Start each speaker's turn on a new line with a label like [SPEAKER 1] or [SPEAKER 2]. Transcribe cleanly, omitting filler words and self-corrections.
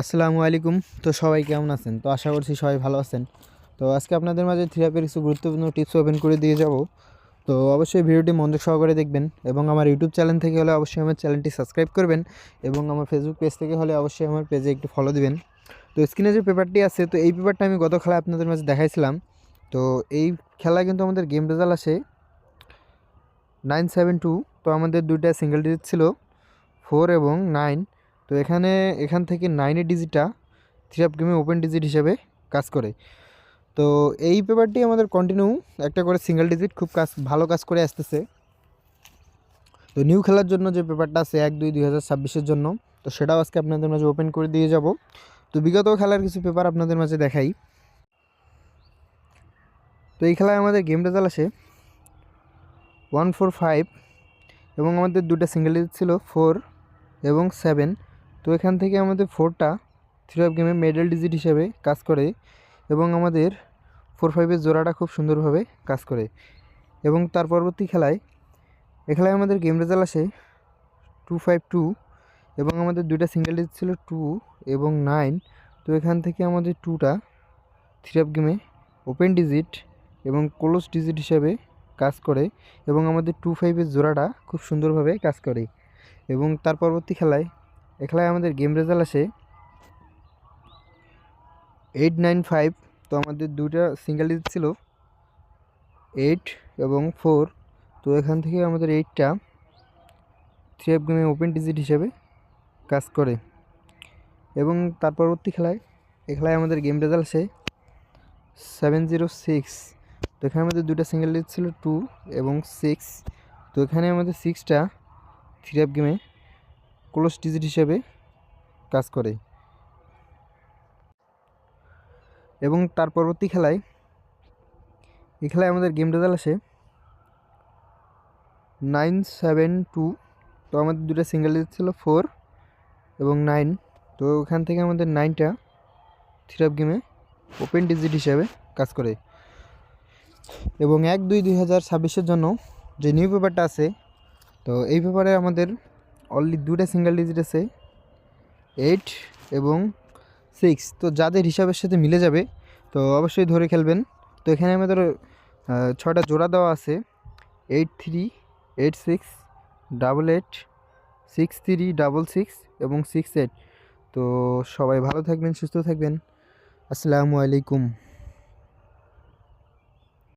[SPEAKER 1] আসসালামু আলাইকুম। তো সবাই কেমন আছেন? তো আশা করছি সবাই ভালো আছেন। তো আজকে আপনাদের মাঝে থিওরির কিছু গুরুত্বপূর্ণ টিপস ওপেন করে দিয়ে যাব। তো অবশ্যই ভিডিওটি মনোযোগ সহকারে দেখবেন এবং আমার ইউটিউব চ্যানেল থেকে হলে অবশ্যই আমার চ্যানেলটি সাবস্ক্রাইব করবেন এবং আমার ফেসবুক পেজ থেকে হলে অবশ্যই আমার পেজে একটু ফলো দিবেন। তো স্ক্রিনে যে পেপারটি আছে, তো এই পেপারটা আমি গত খেলায় আপনাদের মাঝে দেখাইছিলাম। তো এই খেলায় কিন্তু আমাদের গেম রেজাল্ট আসে 972। তো আমাদের দুইটা সিঙ্গেল ডিজিট ছিল, 4 এবং 9। তো এখান থেকে 9-এর ডিজিটটা থ্রি আপ গেমে ওপেন ডিজিট হিসেবে কাজ করে। তো এই পেপারটি আমাদের কন্টিনিউ একটা করে সিঙ্গেল ডিজিট খুব ভালো কাজ করে আসতেছে। তো নিউ খেলার জন্য যে পেপারটা আছে 1-2-2026-এর জন্য, তো সেটাও আজকে আপনাদের মাঝে ওপেন করে দিয়ে যাব। তো বিগত খেলার কিছু পেপার আপনাদের মাঝে দেখাই। তো এই খেলায় আমাদের গেম রেজাল্ট আসে 145 এবং আমাদের দুটো সিঙ্গেল ডিজিট ছিল 4 এবং 7। তো এখান থেকে আমাদের 4টা থ্রি আপ গেমে মিডল ডিজিট হিসেবে কাজ করে এবং আমাদের 4-5-এর জোড়াটা খুব সুন্দরভাবে কাজ করে। এবং তার পরবর্তী খেলায় খেলায় আমাদের গেম রেজাল্ট আসে 252 এবং আমাদের দুইটা সিঙ্গেল ডিজিট ছিল 2 এবং 9। তো এখান থেকে আমাদের 2টা থ্রি আপ গেমে ওপেন ডিজিট এবং ক্লোজ ডিজিট হিসেবে কাজ করে এবং আমাদের 2-5-এর জোড়াটা খুব সুন্দরভাবে কাজ করে। এবং তার পরবর্তী খেলায় আমাদের গেম রেজাল্ট আসে 895। তো আমাদের দুইটা সিঙ্গেল ডিজিট ছিল 8 এবং 4। তো এখান থেকে আমাদের 8টা থ্রি আপ গেমে ওপেন ডিজিট হিসেবে কাজ করে। এবং তার পরবর্তী খেলায় আমাদের গেম রেজাল্ট আসে 706। তো এখানে আমাদের দুইটা সিঙ্গেল ডিজিট ছিল 2 এবং 6। তো এখানে আমাদের 6টা থ্রি আপ গেমে ক্লোজ ডিজিট হিসেবে কাজ করে। এবং তার পরবর্তী খেলায় আমাদের গেম রেজাল্ট আসে 972। তো আমাদের দুটো সিঙ্গেল ডিজিট ছিল 4 এবং 9। তো ওখান থেকে আমাদের 9টা থ্রি আপ গেমে ওপেন ডিজিট হিসেবে কাজ করে। এবং 1-2-2026-এর জন্য যে নিউ পেপারটা আছে, তো এই পেপারে আমাদের অনলি দুটো সিঙ্গেল ডিজিট আছে 8 এবং 6। তো যাদের হিসাবের সাথে মিলে যাবে তো অবশ্যই ধরে খেলবেন। তো এখানে আমাদের 6টা জোড়া দেওয়া আছে 83, 86, 88, 63, 66 এবং 68। তো সবাই ভালো থাকবেন, সুস্থ থাকবেন। আসসালামু আলাইকুম।